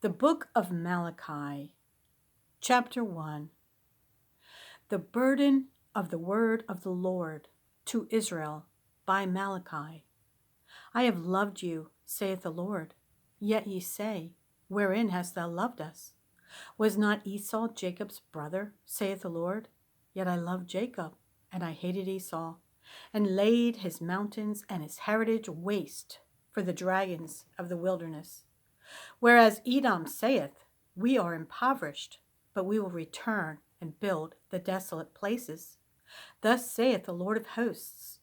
The Book of Malachi, Chapter 1. The burden of the word of the Lord to Israel by Malachi. I have loved you, saith the Lord. Yet ye say, Wherein hast thou loved us? Was not Esau Jacob's brother, saith the Lord? Yet I loved Jacob, and I hated Esau, and laid his mountains and his heritage waste for the dragons of the wilderness. Whereas Edom saith, We are impoverished, but we will return and build the desolate places. Thus saith the Lord of hosts,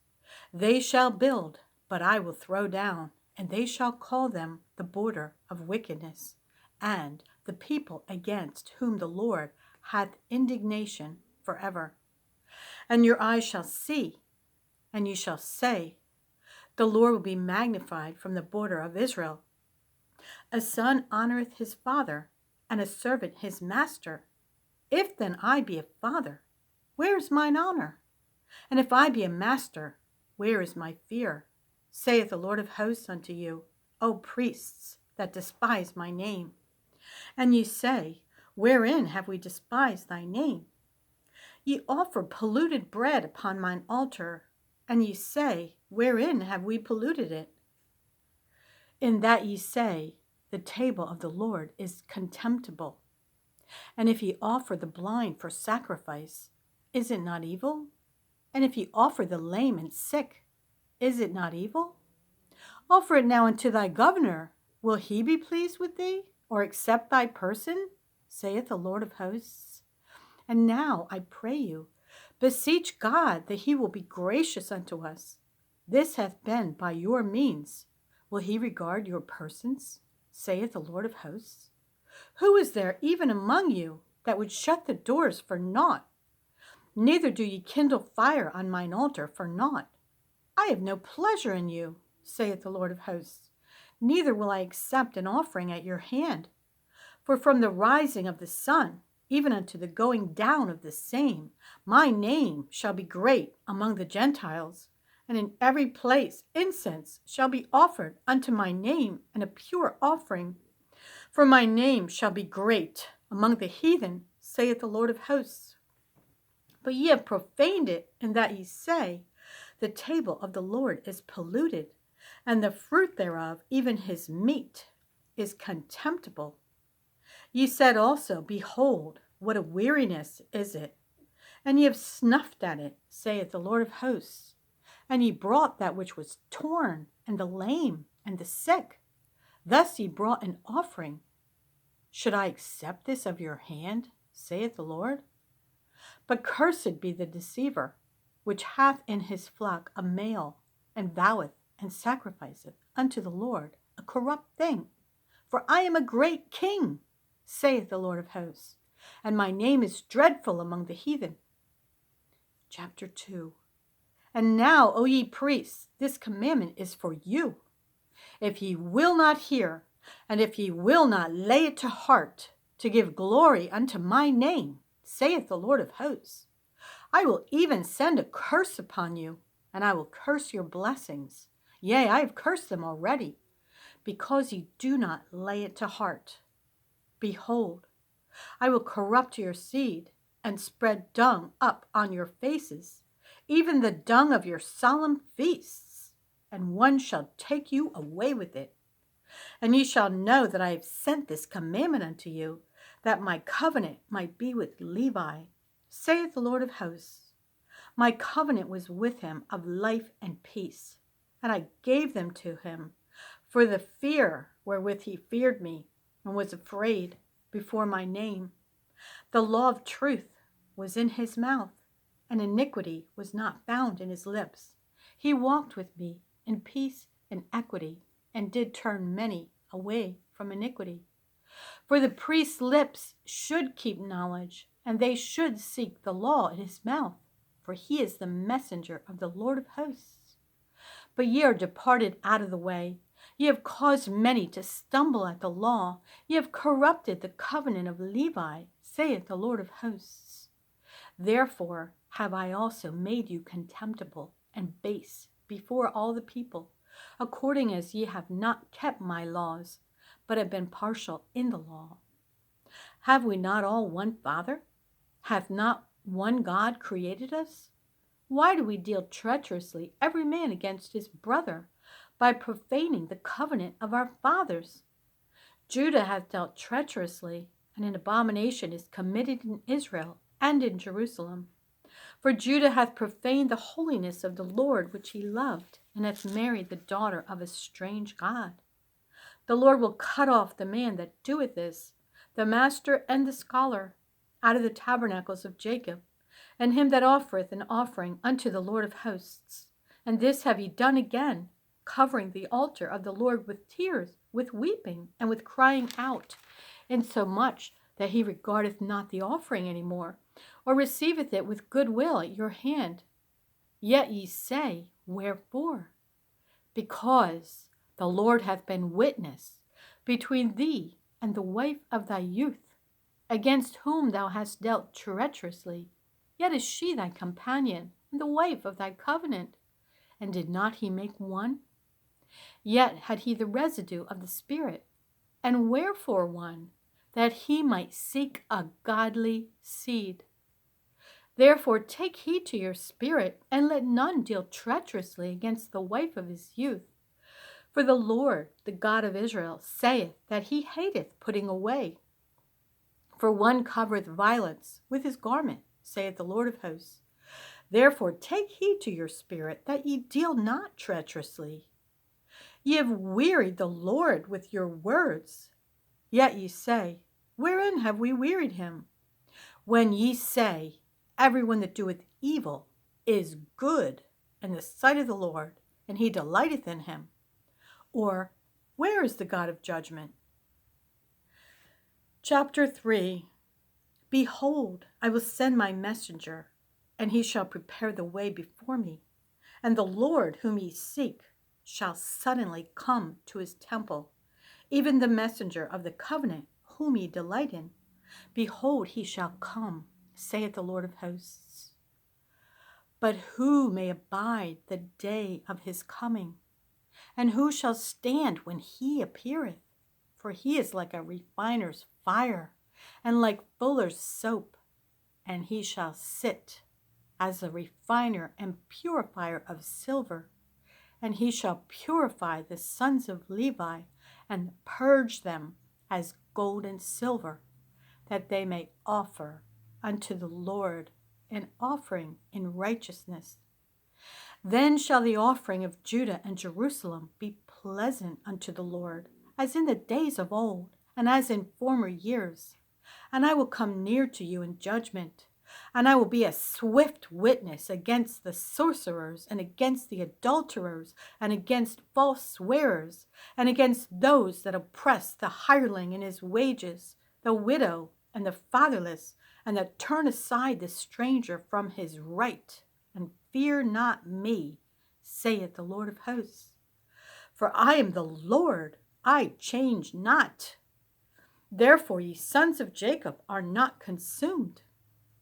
They shall build, but I will throw down, and they shall call them the border of wickedness, and the people against whom the Lord hath indignation forever. And your eyes shall see, and you shall say, The Lord will be magnified from the border of Israel. A son honoreth his father, and a servant his master. If then I be a father, where is mine honor? And if I be a master, where is my fear? Saith the Lord of hosts unto you, O priests that despise my name. And ye say, Wherein have we despised thy name? Ye offer polluted bread upon mine altar, and ye say, Wherein have we polluted it? In that ye say, The table of the Lord is contemptible. And if ye offer the blind for sacrifice, is it not evil? And if ye offer the lame and sick, is it not evil? Offer it now unto thy governor. Will he be pleased with thee, or accept thy person? Saith the Lord of hosts. And now I pray you, beseech God that he will be gracious unto us. This hath been by your means. Will he regard your persons? Saith the Lord of hosts. Who is there even among you that would shut the doors for naught? Neither do ye kindle fire on mine altar for naught. I have no pleasure in you, saith the Lord of hosts. Neither will I accept an offering at your hand. For from the rising of the sun, even unto the going down of the same, my name shall be great among the Gentiles, and in every place incense shall be offered unto my name, and a pure offering. For my name shall be great among the heathen, saith the Lord of hosts. But ye have profaned it, in that ye say, The table of the Lord is polluted, and the fruit thereof, even his meat, is contemptible. Ye said also, Behold, what a weariness is it! And ye have snuffed at it, saith the Lord of hosts. And ye brought that which was torn, and the lame, and the sick. Thus ye brought an offering. Should I accept this of your hand, saith the Lord? But cursed be the deceiver, which hath in his flock a male, and voweth and sacrificeth unto the Lord a corrupt thing. For I am a great king, saith the Lord of hosts, and my name is dreadful among the heathen. Chapter 2. And now, O ye priests, this commandment is for you. If ye will not hear, and if ye will not lay it to heart, to give glory unto my name, saith the Lord of hosts, I will even send a curse upon you, and I will curse your blessings. Yea, I have cursed them already, because ye do not lay it to heart. Behold, I will corrupt your seed, and spread dung up on your faces, even the dung of your solemn feasts, and one shall take you away with it. And ye shall know that I have sent this commandment unto you, that my covenant might be with Levi, saith the Lord of hosts. My covenant was with him of life and peace, and I gave them to him for the fear wherewith he feared me, and was afraid before my name. The law of truth was in his mouth, and iniquity was not found in his lips. He walked with me in peace and equity, and did turn many away from iniquity. For the priest's lips should keep knowledge, and they should seek the law in his mouth, for he is the messenger of the Lord of hosts. But ye are departed out of the way. Ye have caused many to stumble at the law. Ye have corrupted the covenant of Levi, saith the Lord of hosts. Therefore have I also made you contemptible and base before all the people, according as ye have not kept my laws, but have been partial in the law. Have we not all one Father? Hath not one God created us? Why do we deal treacherously every man against his brother, by profaning the covenant of our fathers? Judah hath dealt treacherously, and an abomination is committed in Israel and in Jerusalem. For Judah hath profaned the holiness of the Lord which he loved, and hath married the daughter of a strange god. The Lord will cut off the man that doeth this, the master and the scholar, out of the tabernacles of Jacob, and him that offereth an offering unto the Lord of hosts. And this have ye done again, covering the altar of the Lord with tears, with weeping, and with crying out, insomuch that he regardeth not the offering any more, or receiveth it with good will at your hand. Yet ye say, Wherefore? Because the Lord hath been witness between thee and the wife of thy youth, against whom thou hast dealt treacherously. Yet is she thy companion, and the wife of thy covenant. And did not he make one? Yet had he the residue of the Spirit. And wherefore one? That he might seek a godly seed. Therefore take heed to your spirit, and let none deal treacherously against the wife of his youth. For the Lord, the God of Israel, saith that he hateth putting away. For one covereth violence with his garment, saith the Lord of hosts. Therefore take heed to your spirit, that ye deal not treacherously. Ye have wearied the Lord with your words. Yet ye say, Wherein have we wearied him? When ye say, Everyone that doeth evil is good in the sight of the Lord, and he delighteth in him. Or, where is the God of judgment? Chapter 3. Behold, I will send my messenger, and he shall prepare the way before me. And the Lord whom ye seek shall suddenly come to his temple, even the messenger of the covenant whom ye delight in. Behold, he shall come, saith the Lord of hosts. But who may abide the day of his coming? And who shall stand when he appeareth? For he is like a refiner's fire, and like fuller's soap. And he shall sit as a refiner and purifier of silver. And he shall purify the sons of Levi, and purge them as gold and silver, that they may offer unto the Lord an offering in righteousness. Then shall the offering of Judah and Jerusalem be pleasant unto the Lord, as in the days of old, and as in former years. And I will come near to you in judgment, and I will be a swift witness against the sorcerers, and against the adulterers, and against false swearers, and against those that oppress the hireling in his wages, the widow and the fatherless, and that turn aside the stranger from his right. And fear not me, saith the Lord of hosts. For I am the Lord, I change not. Therefore ye sons of Jacob are not consumed.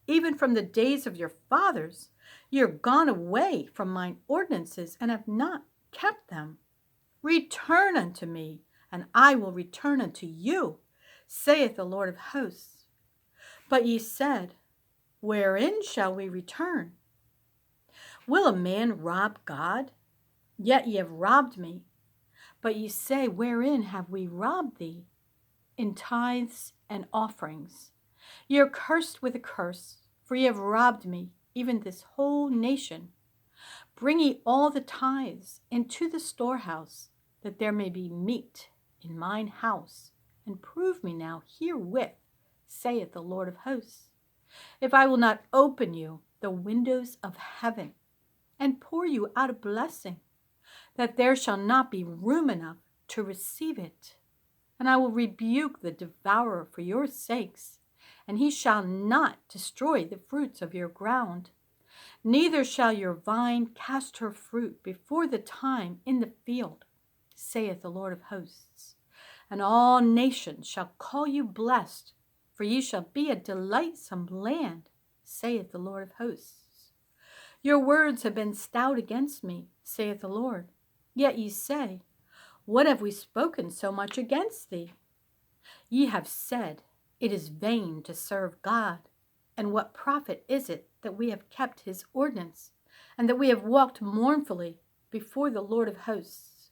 Even from the days of your fathers ye are gone away from mine ordinances, and have not kept them. Return unto me, and I will return unto you, saith the Lord of hosts. But ye said, Wherein shall we return? Will a man rob God? Yet ye have robbed me. But ye say, Wherein have we robbed thee? In tithes and offerings. Ye are cursed with a curse, for ye have robbed me, even this whole nation. Bring ye all the tithes into the storehouse, that there may be meat in mine house, and prove me now herewith, saith the Lord of hosts, if I will not open you the windows of heaven, and pour you out a blessing, that there shall not be room enough to receive it. And I will rebuke the devourer for your sakes, and he shall not destroy the fruits of your ground. Neither shall your vine cast her fruit before the time in the field, saith the Lord of hosts. And all nations shall call you blessed, for ye shall be a delightsome land, saith the Lord of hosts. Your words have been stout against me, saith the Lord. Yet ye say, What have we spoken so much against thee? Ye have said, It is vain to serve God. And what profit is it that we have kept his ordinance, and that we have walked mournfully before the Lord of hosts?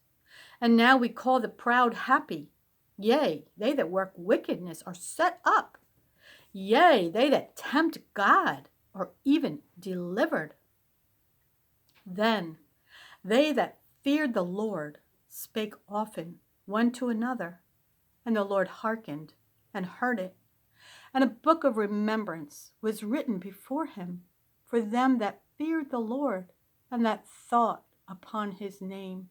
And now we call the proud happy. Yea, they that work wickedness are set up. Yea, they that tempt God are even delivered. Then they that feared the Lord spake often one to another, and the Lord hearkened and heard it. And a book of remembrance was written before him for them that feared the Lord and that thought upon his name.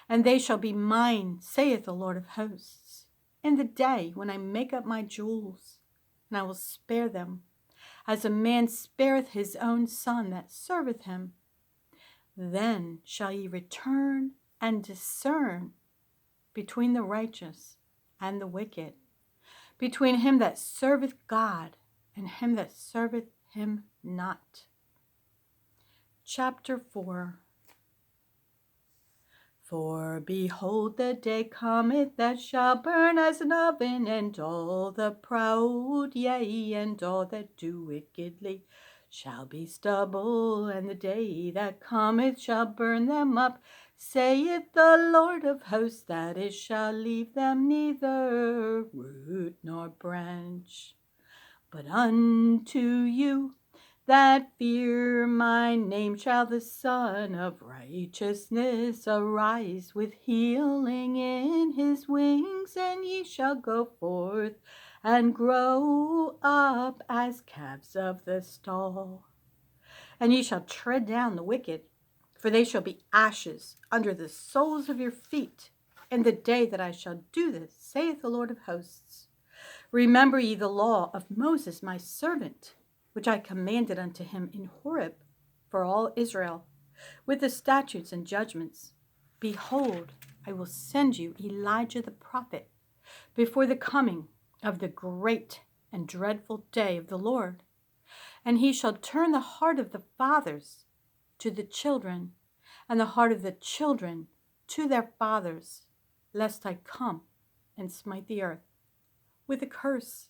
And they shall be mine, saith the Lord of hosts, in the day when I make up my jewels, and I will spare them, as a man spareth his own son that serveth him. Then shall ye return and discern between the righteous and the wicked, between him that serveth God and him that serveth him not. Chapter 4. For behold, the day cometh that shall burn as an oven, and all the proud, yea, and all that do wickedly shall be stubble, and the day that cometh shall burn them up, saith the Lord of hosts, that it shall leave them neither root nor branch. But unto you that fear my name shall the Son of Righteousness arise with healing in his wings, and ye shall go forth and grow up as calves of the stall. And ye shall tread down the wicked, for they shall be ashes under the soles of your feet in the day that I shall do this, saith the Lord of hosts. Remember ye the law of Moses my servant, which I commanded unto him in Horeb for all Israel, with the statutes and judgments. Behold, I will send you Elijah the prophet before the coming of the great and dreadful day of the Lord. And he shall turn the heart of the fathers to the children, and the heart of the children to their fathers, lest I come and smite the earth with a curse.